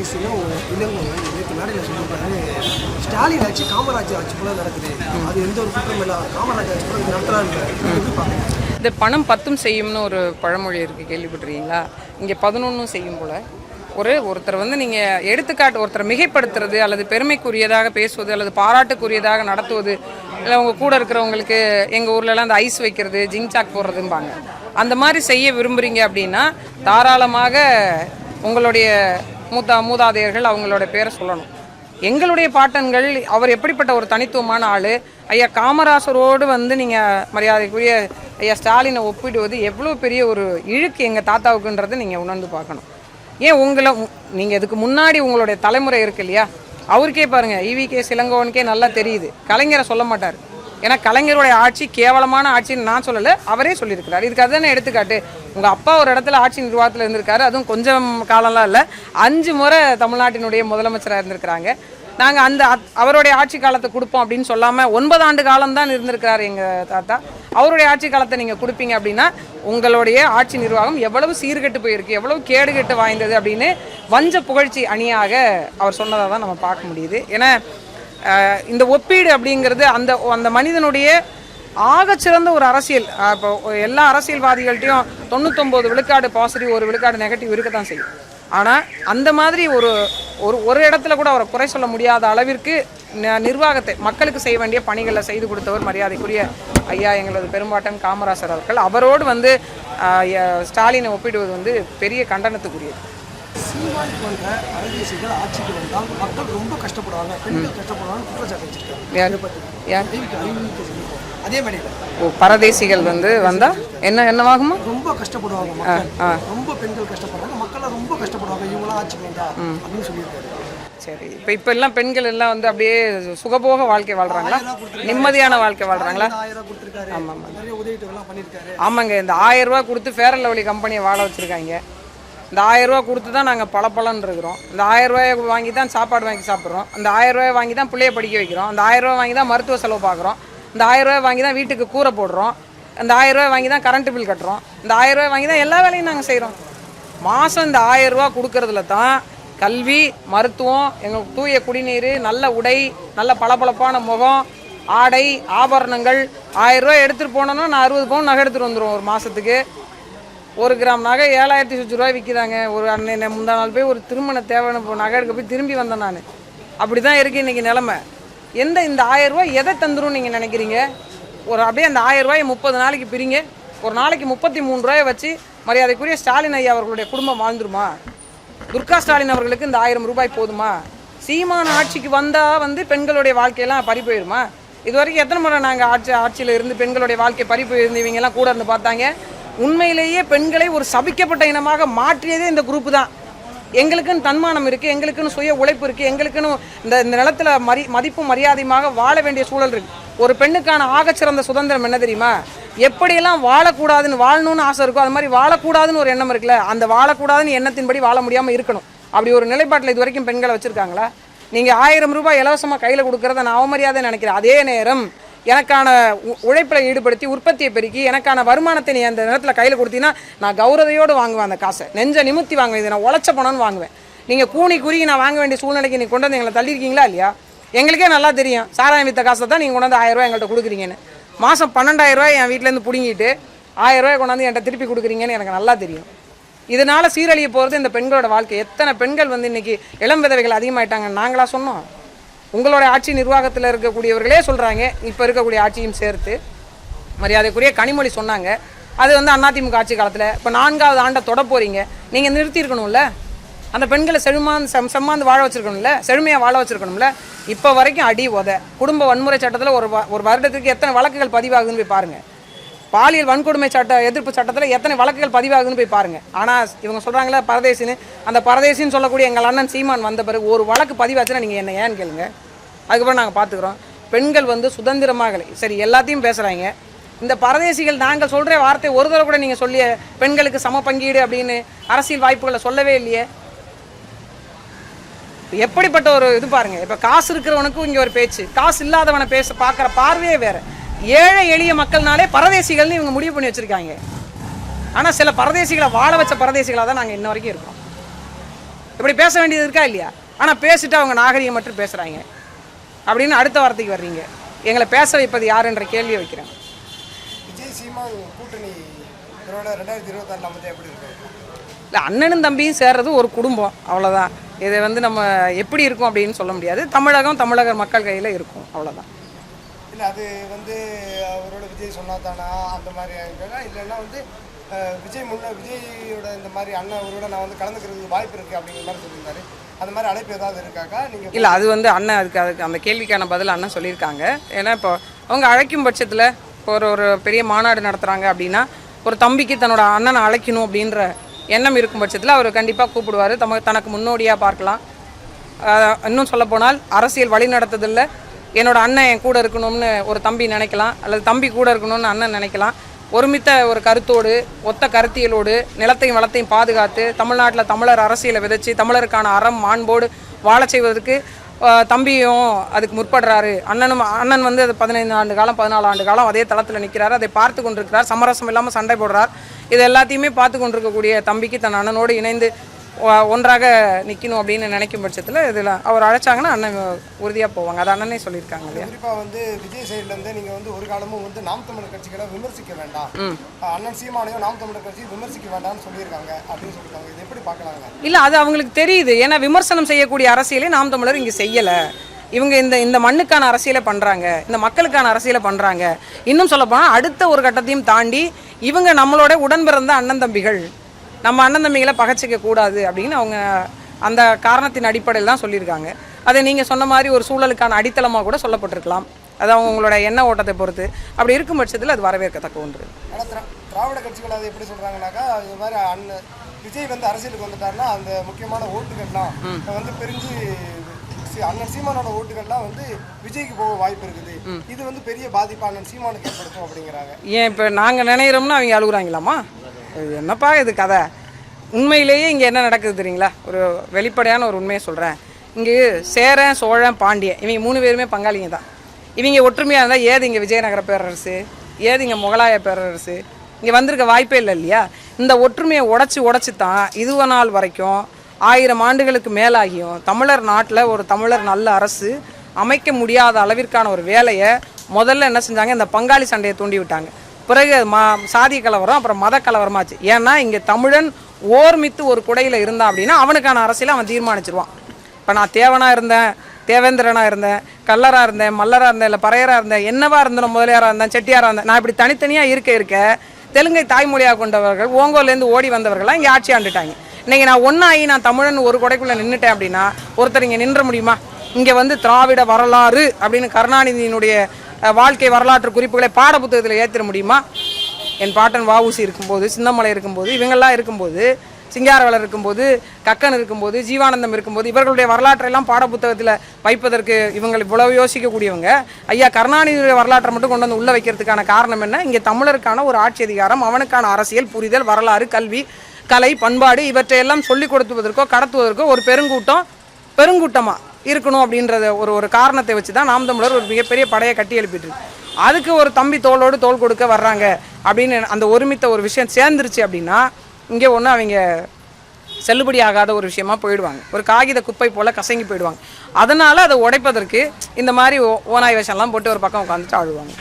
பரதேசியும் இளங்கோவும் நேற்று மேடையில் சொல்லியிருக்காரு, ஸ்டாலின் ஆட்சி காமராஜர் ஆட்சி போல நடக்குது, அது எந்த ஒரு குற்றம் இல்லை, காமராஜர் ஆட்சி போல இது நடத்துறாங்க. இந்த பணம் 10 செய்யும்னு ஒரு பழமொழி இருக்குது, கேள்விப்பட்டிருக்கீங்களா? இங்கே 11 செய்யும் போல். ஒருத்தர் வந்து நீங்கள் எடுத்துக்காட்டு, ஒருத்தரை மிகைப்படுத்துறது அல்லது பெருமைக்குரியதாக பேசுவது அல்லது பாராட்டுக்குரியதாக நடத்துவது, இல்லை உங்கள் கூட இருக்கிறவங்களுக்கு எங்கள் ஊர்லலாம் அந்த ஐஸ் வைக்கிறது, ஜிங்சாக் போடுறதும்பாங்க, அந்த மாதிரி செய்ய விரும்புகிறீங்க அப்படின்னா தாராளமாக உங்களுடைய மூதாதையர்கள் அவங்களோட பேரை சொல்லணும். எங்களுடைய பாட்டன்கள் அவர் எப்படிப்பட்ட ஒரு தனித்துவமான ஆள். ஐயா காமராசரோடு வந்து நீங்கள் மரியாதைக்குரிய ஐயா ஸ்டாலினை ஒப்பிடுவது எவ்வளோ பெரிய ஒரு இழுக்கு எங்கள் தாத்தாவுக்குன்றதை நீங்கள் உணர்ந்து பார்க்கணும். ஏன் நீங்கள் இதுக்கு முன்னாடி உங்களுடைய தலைமுறை இருக்கு இல்லையா, அவருக்கே பாருங்கள், ஈவி.கே. இளங்கோவனுக்கே நல்லா தெரியுது, கலைஞரை சொல்ல மாட்டார். ஏன்னா கலைஞருடைய ஆட்சி கேவலமான ஆட்சின்னு நான் சொல்லலை, அவரே சொல்லியிருக்கிறார். இதுக்கு அதுதானே எடுத்துக்காட்டு. உங்கள் அப்பா ஒரு இடத்துல ஆட்சி நிர்வாகத்தில் இருந்திருக்காரு, அதுவும் கொஞ்சம் காலம்லாம் இல்லை, 5 முறை தமிழ்நாட்டினுடைய முதலமைச்சராக இருந்திருக்கிறாங்க. நாங்கள் அவருடைய ஆட்சி காலத்தை கொடுப்போம் அப்படின்னு சொல்லாமல் 9 ஆண்டு காலம்தான் இருந்திருக்கிறார் எங்கள் தாத்தா. அவருடைய ஆட்சி காலத்தை நீங்கள் கொடுப்பீங்க அப்படின்னா உங்களுடைய ஆட்சி நிர்வாகம் எவ்வளவு சீர்கெட்டு போயிருக்கு, எவ்வளவு கேடுகெட்டு வாய்ந்தது அப்படின்னு வஞ்ச புகழ்ச்சி அணியாக அவர் சொன்னதாக தான் நம்ம பார்க்க முடியுது. ஏன்னா இந்த ஒப்பீடு அப்படிங்கிறது அந்த மனிதனுடைய ஆகச்சிறந்த ஒரு அரசியல். இப்போ எல்லா அரசியல்வாதிகள்ட்டையும் 99 விழுக்காடு பாசிட்டிவ், 1 விழுக்காடு நெகட்டிவ் இருக்க தான் செய்யும். ஆனால் அந்த மாதிரி ஒரு இடத்துல கூட அவரை குறை சொல்ல முடியாத அளவிற்கு நிர்வாகத்தை மக்களுக்கு செய்ய வேண்டிய பணிகளை செய்து கொடுத்தவர் மரியாதைக்குரிய ஐயா எங்களது பெரும்பாட்டன் காமராசர் அவர்கள். அவரோடு வந்து ஸ்டாலினை ஒப்பிடுவது வந்து பெரிய கண்டனத்துக்குரியது. சீமான் போன்ற அரசியல் ஆட்சிக்கு வந்தால் மக்கள் ரொம்ப கஷ்டப்படுவாங்க, பெண்கள் கஷ்டப்படுவாங்க குற்றச்சாட்டு வச்சிருக்காங்க. அதே மாதிரி பரதேசிகள் வந்து வந்தா என்னவாகுமா, ரொம்ப கஷ்டப்படுவாங்க மக்கள், ரொம்ப பெண்கள் கஷ்டப்படுறாங்க, மக்கள் ரொம்ப கஷ்டப்படுவாங்க இவங்களாம் ஆட்சிக்கு வந்தா அப்படின்னு சொல்லியிருக்காரு. சரி, இப்போ எல்லாம் பெண்கள் எல்லாம் வந்து அப்படியே சுகபோக வாழ்க்கை வாழ்றாங்களா, நிம்மதியான வாழ்க்கை வாழ்றாங்களா? ஆமாம், ஆமாங்க. இந்த 1000 ரூபா கொடுத்து ஃபேர் அண்ட் லவ்லி கம்பெனியை வாழ வச்சுருக்காங்க. இந்த 1000 ரூபா கொடுத்து தான் நாங்கள் பலன்னு இருக்கிறோம். இந்த 1000 ரூபாயை வாங்கி தான் சாப்பாடு வாங்கி சாப்பிட்றோம். அந்த 1000 ரூபாயை வாங்கி தான் பிள்ளைய படிக்க வைக்கிறோம். அந்த 1000 ரூபா வாங்கி தான் மருத்துவ செலவு பார்க்குறோம். இந்த 1000 ரூபாய் வாங்கி தான் வீட்டுக்கு கூரை போடுறோம். இந்த 1000 ரூபாய் வாங்கி தான் கரண்ட் பில் கட்டுறோம். இந்த 1000 ரூபாய் வாங்கி தான் எல்லா வேலையும் நாங்கள் செய்கிறோம். மாதம் இந்த 1000 ரூபா கொடுக்கறதுல தான் கல்வி, மருத்துவம், எங்களுக்கு தூய குடிநீர், நல்ல உடை, நல்ல பளபளப்பான முகம், ஆடை, ஆபரணங்கள். 1000 ரூபாய் எடுத்துகிட்டு போனோன்னா நான் 60 பவுன் நகை எடுத்துகிட்டு வந்துடுவோம் ஒரு மாதத்துக்கு. 1 கிராம் நகை 7000 ரூபாய் விற்கிறாங்க. ஒரு முந்தா நாள் போய் ஒரு திருமண தேவையான நகை எடுக்க போய் திரும்பி வந்தேன் நான். அப்படி தான் இருக்குது இன்றைக்கி நிலமை. இந்த 1000 ரூபாய் எதை தந்துடும் நீங்கள் நினைக்கிறீங்க? அப்படியே அந்த 1000 ரூபாயை 30 நாளைக்கு பிரிங்க, ஒரு நாளைக்கு 33 ரூபாயை வச்சு மரியாதைக்குரிய ஸ்டாலின் ஐயா அவர்களுடைய குடும்பம் வாழ்ந்துருமா? துர்கா ஸ்டாலின் அவர்களுக்கு இந்த 1000 ரூபாய் போதுமா? சீமான ஆட்சிக்கு வந்தால் வந்து பெண்களுடைய வாழ்க்கையெல்லாம் பறி போயிடுமா? இது வரைக்கும் எத்தனை முறை நாங்கள் ஆட்சியில் இருந்து பெண்களுடைய வாழ்க்கை பறி போயிருந்தவங்கெல்லாம் கூட இருந்து பார்த்தாங்க. உண்மையிலேயே பெண்களை ஒரு சபிக்கப்பட்ட இனமாக மாற்றியதே இந்த குரூப்பு தான். எங்களுக்குன்னு தன்மானம் இருக்குது, எங்களுக்குன்னு சுய உழைப்பு இருக்குது, எங்களுக்குன்னு இந்த நிலத்தில் மதிப்பும் மரியாதையுமாக வாழ வேண்டிய சூழல் இருக்குது. ஒரு பெண்ணுக்கான ஆகச்சிறந்த சுதந்திரம் என்ன தெரியுமா? எப்படியெல்லாம் வாழணும்னு ஆசை இருக்கோ அது மாதிரி வாழக்கூடாதுன்னு ஒரு எண்ணம் இருக்குல்ல, அந்த வாழக்கூடாதுன்னு எண்ணத்தின்படி வாழ முடியாமல் இருக்கணும். அப்படி ஒரு நிலைப்பாட்டில் இது வரைக்கும் பெண்களை வச்சுருக்காங்களா? நீங்கள் 1000 ரூபாய் இலவசமாக கையில் கொடுக்குறத நான் அவமரியாதை நினைக்கிறேன். அதே நேரம் எனக்கான உழைப்பில் ஈடுபடுத்தி உற்பத்தியை பெருக்கி எனக்கான வருமானத்தை நீ அந்த நேரத்தில் கையில் கொடுத்தீங்கன்னா நான் கௌரவையோடு வாங்குவேன். அந்த காசை நெஞ்ச நிமித்தி வாங்குவேன். இதை நான் உழைச்ச பணம்னு வாங்குவேன். நீங்கள் கூணி குறுகி நான் வாங்க வேண்டிய சூழ்நிலைக்கு நீங்கள் கொண்டு வந்து எங்களை தள்ளியிருக்கீங்களா இல்லையா? எங்களுக்கே நல்லா தெரியும், சாராயம் வித்த காசை தான் நீங்கள் கொண்டு வந்து 1000 ரூபாய் எங்கள்கிட்ட கொடுக்குறீங்கன்னு. மாதம் 12000 ரூபாய் என் வீட்டிலேருந்து பிடுங்கிட்டு 1000 ரூபாய் கொண்டாந்து என்கிட்ட திருப்பி கொடுக்குறீங்கன்னு எனக்கு நல்லா தெரியும். இதனால் சீரழிய போகிறது இந்த பெண்களோட வாழ்க்கை. எத்தனை பெண்கள் வந்து இன்றைக்கி இளம் விதவைகள் அதிகமாகிட்டாங்க. நாங்களா சொன்னோம்? உங்களோட ஆட்சி நிர்வாகத்தில் இருக்கக்கூடியவர்களே சொல்கிறாங்க, இப்போ இருக்கக்கூடிய ஆட்சியும் சேர்த்து. மரியாதைக்குரிய கனிமொழி சொன்னாங்க, அது வந்து அதிமுக ஆட்சி காலத்தில். இப்போ 4வது ஆண்டை தொட போகிறீங்க, நீங்கள் நிறுத்தியிருக்கணும்ல. அந்த பெண்களை செம்மாந்து வாழ வச்சுருக்கணும்ல, செழுமையாக வாழ வச்சுருக்கணும்ல. இப்போ வரைக்கும் அடி குடும்ப வன்முறை சட்டத்தில் ஒரு வருடத்துக்கு எத்தனை வழக்குகள் பதிவாகுதுன்னு போய் பாருங்கள். பாலியல் வன்கொடுமை எதிர்ப்பு சட்டத்தில் எத்தனை வழக்குகள் பதிவாகுதுன்னு போய் பாருங்கள். ஆனால் இவங்க சொல்கிறாங்களே பரதேசின்னு, அந்த பரதேசின்னு சொல்லக்கூடிய எங்கள் அண்ணன் சீமான் வந்த பிறகு ஒரு வழக்கு பதிவாச்சுன்னா நீங்கள் என்ன ஏன்னு கேளுங்க. அதுக்கப்புறம் நாங்கள் பார்த்துக்குறோம். பெண்கள் வந்து சுதந்திரமாக சரி எல்லாத்தையும் பேசுகிறாங்க. இந்த பரதேசிகள் நாங்கள் சொல்கிற வார்த்தை ஒரு தடவை கூட நீங்கள் சொல்லிய பெண்களுக்கு சம பங்கீடு அப்படின்னு அரசியல் வாய்ப்புகளை சொல்லவே இல்லையே. எப்படிப்பட்ட ஒரு இது பாருங்கள். இப்போ காசு இருக்கிறவனுக்கும் இங்கே ஒரு பேச்சு, காசு இல்லாதவனை பார்க்குற பார்வையே வேறு. ஏழை எளிய மக்கள்னாலே பரதேசிகள்னு இவங்க முடிவு பண்ணி வச்சுருக்காங்க. ஆனால் சில பரதேசிகளை வாழ வச்ச பரதேசிகளாக தான் நாங்கள் இன்ன வரைக்கும் இருக்கோம். இப்படி பேச வேண்டியது இருக்கா இல்லையா? ஆனால் பேசிட்டு அவங்க நாகரிகம் மட்டும் பேசுகிறாங்க அப்படின்னு அடுத்த வார்த்தைக்கு வர்றீங்க. எங்களை பேச வைப்பது யாருன்ற கேள்வியை வைக்கிறேன். விஜய் சீமான் கூட்டணி 2026 வந்து எப்படி இருக்கு? இல்லை, அண்ணனும் தம்பியும் சேர்றது ஒரு குடும்பம், அவ்வளோதான். இதை வந்து நம்ம எப்படி இருக்கும் அப்படின்னு சொல்ல முடியாது. தமிழக மக்கள் கையில் இருக்கும், அவ்வளோதான். இல்லை, அது வந்து அவரோட விஜய் சொன்னா தானா அந்த மாதிரி இல்லைன்னா வந்து விஜயோட இந்த மாதிரி அண்ணன் அவரோட நான் வந்து கலந்துக்கிறதுக்கு வாய்ப்பு இருக்குது அப்படிங்கிற மாதிரி சொல்லியிருந்தாரு. அந்த மாதிரி அழைப்பு ஏதாவது இருக்காக்கா நீங்கள்? இல்லை, அது வந்து அண்ணன் அதுக்கு அந்த கேள்விக்கான பதில் அண்ணன் சொல்லியிருக்காங்க. ஏன்னா இப்போ அவங்க அழைக்கும் பட்சத்தில் இப்போ ஒரு பெரிய மாநாடு நடத்துகிறாங்க அப்படின்னா ஒரு தம்பிக்கு தன்னோட அண்ணனை அழைக்கணும் அப்படின்ற எண்ணம் இருக்கும் பட்சத்தில் அவர் கண்டிப்பாக கூப்பிடுவார். தனக்கு முன்னோடியாக பார்க்கலாம். இன்னும் சொல்லப்போனால் அரசியல் வழி நடத்துதில்லை, என்னோட அண்ணன் என் கூட இருக்கணும்னு ஒரு தம்பி நினைக்கலாம், அல்லது தம்பி கூட இருக்கணும்னு அண்ணன் நினைக்கலாம். ஒருமித்த ஒரு கருத்தோடு, ஒத்த கருத்தியலோடு, நிலத்தையும் வளத்தையும் பாதுகாத்து தமிழ்நாட்டில் தமிழர் அரசியலை விதைச்சி தமிழருக்கான அறம் மாண்போடு வாழ செய்வதற்கு தம்பியும் அதுக்கு முற்படுறாரு. அண்ணன் வந்து அது 15 ஆண்டு காலம் 14 ஆண்டு காலம் அதே தளத்தில் நிற்கிறார், அதை பார்த்து கொண்டிருக்கிறார், சமரசம் இல்லாமல் சண்டை போடுறார். இது எல்லாத்தையுமே பார்த்து கொண்டிருக்கக்கூடிய தம்பிக்கு தன் அண்ணனோடு இணைந்து ஒன்றாக நிற்கணும் அப்படின்னு நினைக்கும் பட்சத்தில் இதில் அவர் அழைச்சாங்கன்னா அண்ணன் உறுதியாக போவாங்க. அது அண்ணனே சொல்லியிருக்காங்க இல்லையா? குறிப்பாக வந்து விஜய் சைட்லேருந்து நீங்கள் வந்து ஒரு காலமும் வந்து நாம் தமிழர் கட்சிகளை விமர்சிக்க வேண்டாம், அண்ணன் சீமானையும் நாம் தமிழர் கட்சி விமர்சிக்க வேண்டாம்னு சொல்லியிருக்காங்க அப்படின்னு சொல்லியிருக்காங்க. இது எப்படி பார்க்கலாங்க? இல்லை, அது அவங்களுக்கு தெரியுது. ஏன்னா விமர்சனம் செய்யக்கூடிய அரசியலே நாம் தமிழர் இங்கே செய்யலை. இவங்க இந்த மண்ணுக்கான அரசியலை பண்ணுறாங்க, இந்த மக்களுக்கான அரசியலை பண்ணுறாங்க. இன்னும் சொல்லப்போனால் அடுத்த ஒரு கட்டத்தையும் தாண்டி இவங்க நம்மளோட உடன் பிறந்த அண்ணன் தம்பிகள், நம்ம அண்ணன் தம்பிகளை பகச்சிக்க கூடாது அப்படின்னு அவங்க அந்த காரணத்தின் அடிப்படையில் தான் சொல்லியிருக்காங்க. அதை நீங்கள் சொன்ன மாதிரி ஒரு சூழலுக்கான அடித்தளமாக கூட சொல்லப்பட்டிருக்கலாம். அது அவங்களோட எண்ண ஓட்டத்தை பொறுத்து. அப்படி இருக்கும் பட்சத்தில் அது வரவேற்கத்தக்க ஒன்று. ஆனால் திராவிட கட்சிகள் அதை எப்படி சொல்கிறாங்கனாக்கா, இது மாதிரி விஜய் வந்து அரசியலுக்கு வந்துட்டாருன்னா அந்த முக்கியமான ஓட்டுகள்லாம் வந்து பிரிஞ்சு அண்ணன் சீமானோட ஓட்டுகள்லாம் வந்து விஜய்க்கு போக வாய்ப்பு இருக்குது. இது வந்து பெரிய பாதிப்பு அண்ணன் சீமானுக்கு ஏற்படுத்தும் அப்படிங்கிறாங்க. ஏன் இப்போ நாங்கள் நினைக்கிறோம்னா அவங்க அழுகுறாங்களாமா? என்னப்பா இது கதை? உண்மையிலேயே இங்கே என்ன நடக்குது தெரியுங்களா? ஒரு வெளிப்படையான ஒரு உண்மையை சொல்கிறேன். இங்கே சேரன், சோழன், பாண்டியன் இவங்க 3 பேருமே பங்காளிங்க தான். இவங்க ஒற்றுமையாக இருந்தால் ஏது இங்கே விஜயநகர பேரரசு, ஏது இங்கே முகலாய பேரரசு இங்கே வந்திருக்க வாய்ப்பே இல்லை இல்லையா? இந்த ஒற்றுமையை உடச்சி தான் இதுவ நாள் வரைக்கும் 1000 ஆண்டுகளுக்கு மேலாகியும் தமிழர் நாட்டில் ஒரு தமிழர் நல்ல அரசு அமைக்க முடியாத அளவிற்கான ஒரு வேலையை முதல்ல என்ன செஞ்சாங்க? இந்த பங்காளி சண்டையை தூண்டி விட்டாங்க. பிறகு சாதிய கலவரம், அப்புறம் மத கலவரமாச்சு. ஏன்னா இங்கே தமிழன் ஓர்மித்து ஒரு குடையில் இருந்தான் அப்படின்னா அவனுக்கான அரசியலை அவன் தீர்மானிச்சிருவான். இப்போ நான் தேவனாக இருந்தேன், தேவேந்திரனாக இருந்தேன், கல்லராக இருந்தேன், மல்லராக இருந்தேன், இல்லை பறையராக இருந்தேன், என்னவா இருந்தேன், முதலியாராக இருந்தேன், செட்டியாராக இருந்தேன், நான் இப்படி தனித்தனியாக இருக்க தெலுங்கை தாய்மொழியாக கொண்டவர்கள், ஓங்கோலேருந்து ஓடி வந்தவர்கள்லாம் இங்கே ஆட்சி ஆண்டுட்டாங்க. இன்றைக்கி நான் ஒன்றாகி நான் தமிழன் ஒரு கொடைக்குள்ளே நின்றுட்டேன் அப்படின்னா ஒருத்தர் இங்கே நின்ற முடியுமா? இங்கே வந்து திராவிட வரலாறு அப்படின்னு கருணாநிதியினுடைய வாழ்க்கை வரலாற்று குறிப்புகளை பாட புத்தகத்தில் ஏற்றிட முடியுமா? என் பாட்டன் வஉசி இருக்கும்போது, சின்னமலை இருக்கும்போது, இவங்கெல்லாம் இருக்கும்போது, சிங்காரவேலர் இருக்கும்போது, கக்கன் இருக்கும்போது, ஜீவானந்தம் இருக்கும்போது இவர்களுடைய வரலாற்றையெல்லாம் பாட புத்தகத்தில் வைப்பதற்கு இவங்க இவ்வளவு யோசிக்கக்கூடியவங்க ஐயா கருணாநிதியுடைய வரலாற்றை மட்டும் கொண்டு வந்து உள்ளே வைக்கிறதுக்கான காரணம் என்ன? இங்கே தமிழருக்கான ஒரு ஆட்சி அதிகாரம், அவனுக்கான அரசியல் புரிதல், வரலாறு, கல்வி, கலை, பண்பாடு இவற்றையெல்லாம் சொல்லிக் கொடுத்துவதற்கோ கடத்துவதற்கோ ஒரு பெருங்கூட்டமாக இருக்கணும் அப்படின்றத ஒரு காரணத்தை வச்சு தான் நாம் தமிழர் ஒரு மிகப்பெரிய படையை கட்டி எழுப்பிட்டு இருக்கு. அதுக்கு ஒரு தம்பி தோளோடு தோள் கொடுக்க வர்றாங்க அப்படின்னு அந்த ஒருமித்த ஒரு விஷயம் சேர்ந்துருச்சு அப்படின்னா இங்கே ஒன்று அவங்க செல்லுபடி ஆகாத ஒரு விஷயமா போயிடுவாங்க. ஒரு காகித குப்பை போல் கசங்கி போயிடுவாங்க. அதனால் அதை உடைப்பதற்கு இந்த மாதிரி ஓனாய் வேஷம்லாம் போட்டு ஒரு பக்கம் உட்காந்துட்டு ஆடுவாங்க.